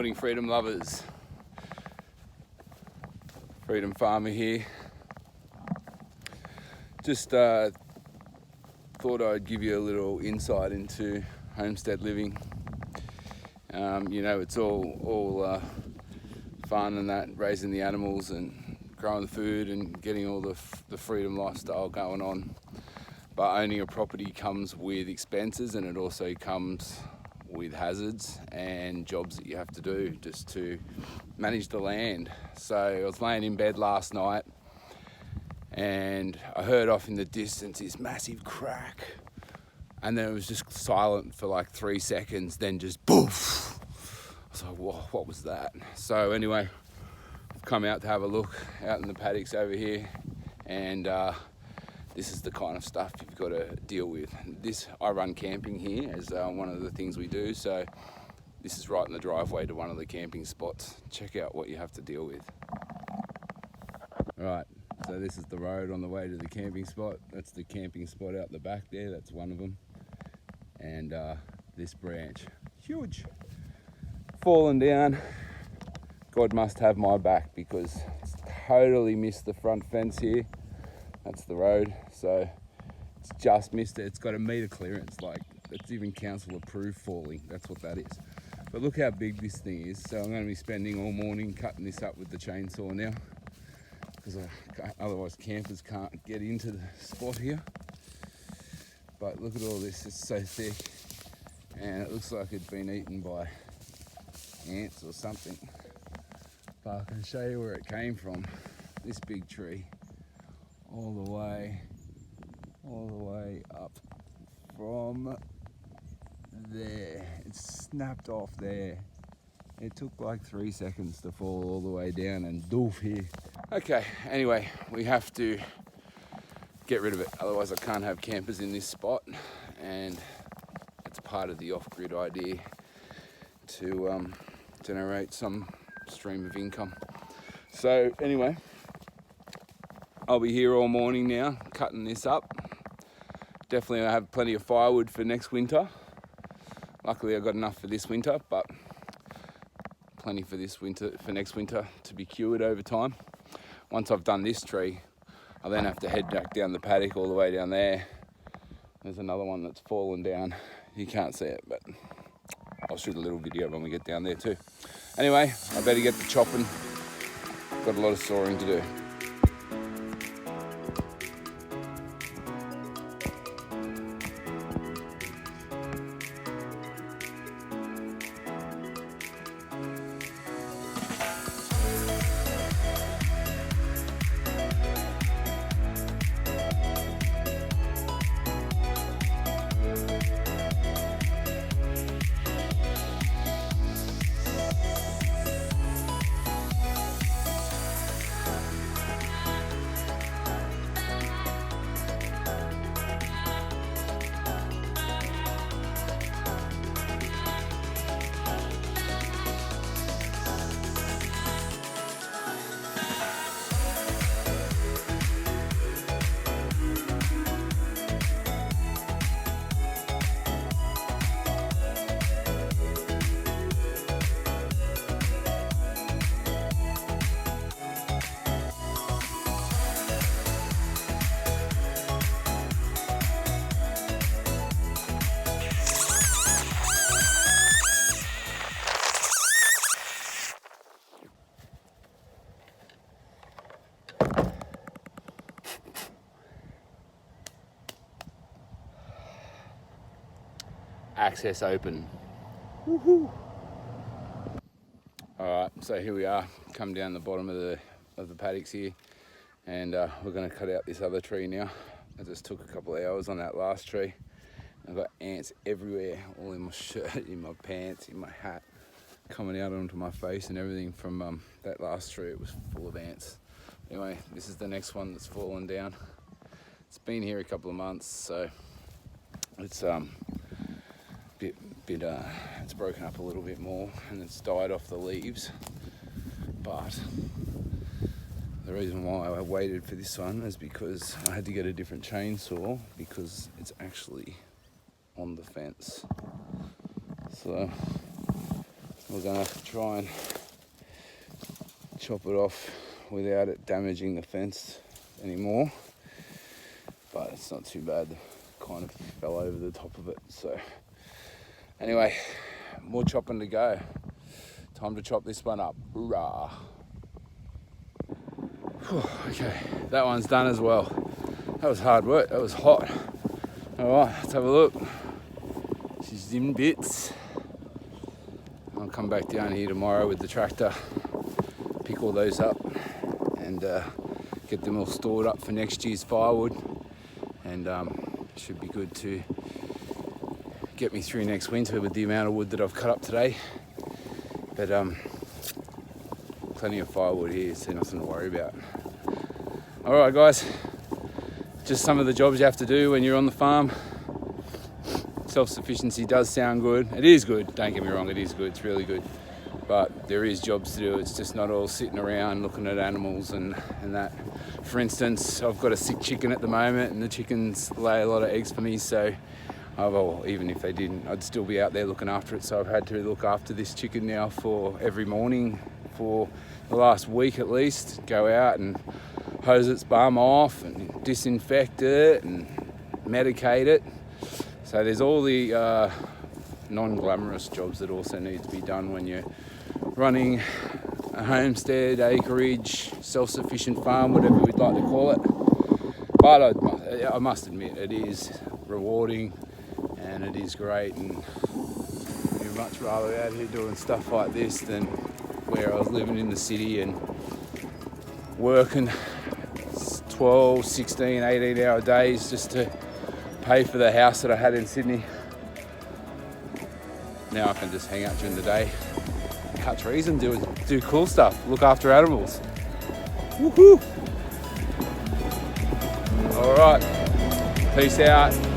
morning, freedom lovers. Freedom farmer here. Just thought I'd give you a little insight into homestead living. You know, it's all fun and that, raising the animals and growing the food and getting all the freedom lifestyle going on. But owning a property comes with expenses, and it also comes with hazards and jobs that you have to do just to manage the land. So I was laying in bed last night and I heard off in the distance this massive crack, and then it was just silent for like 3 seconds, then just poof. I was like, whoa, what was that? So anyway, I've come out to have a look out in the paddocks over here, and this is the kind of stuff you've got to deal with. I run camping here as one of the things we do, so this is right in the driveway to one of the camping spots. Check out what you have to deal with. Right, so this is the road on the way to the camping spot. That's the camping spot out the back there, that's one of them. And this branch, huge, fallen down. God must have my back because it's totally missed the front fence here. That's the road, so it's just missed it. It's got a metre clearance, like it's even council approved falling. That's what that is. But look how big this thing is. So I'm going to be spending all morning cutting this up with the chainsaw now, because otherwise campers can't get into the spot here. But look at all this, it's so thick, and it looks like it'd been eaten by ants or something. But I can show you where it came from. This big tree. all the way up from there. It's snapped off there. It took like 3 seconds to fall all the way down and doof here. Okay, anyway, we have to get rid of it, otherwise I can't have campers in this spot, and it's part of the off-grid idea to generate some stream of income. So anyway, I'll be here all morning now cutting this up. Definitely I have plenty of firewood for next winter. Luckily I got enough for this winter, but plenty for next winter to be cured over time. Once I've done this tree, I'll then have to head back down the paddock all the way down there. There's another one that's fallen down. You can't see it, but I'll shoot a little video when we get down there too. Anyway, I better get to chopping. Got a lot of sawing to do. Access open. Woohoo! All right, so here we are. Come down the bottom of the paddocks here, and we're going to cut out this other tree now. I just took a couple of hours on that last tree. I've got ants everywhere, all in my shirt, in my pants, in my hat, coming out onto my face and everything from that last tree. It was full of ants. Anyway, this is the next one that's fallen down. It's been here a couple of months, so it's it's broken up a little bit more and it's died off the leaves. But the reason why I waited for this one is because I had to get a different chainsaw because it's actually on the fence. So we're gonna try and chop it off without it damaging the fence anymore, but it's not too bad. Kind of fell over the top of it. So anyway, more chopping to go. Time to chop this one up. Hoorah. Okay, that one's done as well. That was hard work. That was hot. All right, let's have a look. She's in bits. I'll come back down here tomorrow with the tractor, pick all those up and get them all stored up for next year's firewood, and should be good to get me through next winter with the amount of wood that I've cut up today. But plenty of firewood here, so nothing to worry about. All right, guys, just some of the jobs you have to do when you're on the farm. Self-sufficiency does sound good. It is good, don't get me wrong, it is good, it's really good. But there is jobs to do. It's just not all sitting around looking at animals and that. For instance, I've got a sick chicken at the moment, and the chickens lay a lot of eggs for me, so well, even if they didn't, I'd still be out there looking after it. So I've had to look after this chicken now for every morning for the last week at least. Go out and hose its bum off and disinfect it and medicate it. So there's all the non-glamorous jobs that also need to be done when you're running a homestead, acreage, self-sufficient farm, whatever we'd like to call it. But I must admit, it is rewarding and it is great, and you'd much rather out here doing stuff like this than where I was living in the city and working 12, 16, 18 hour days just to pay for the house that I had in Sydney. Now I can just hang out during the day, cut trees and do cool stuff, look after animals. Woohoo! All right, peace out.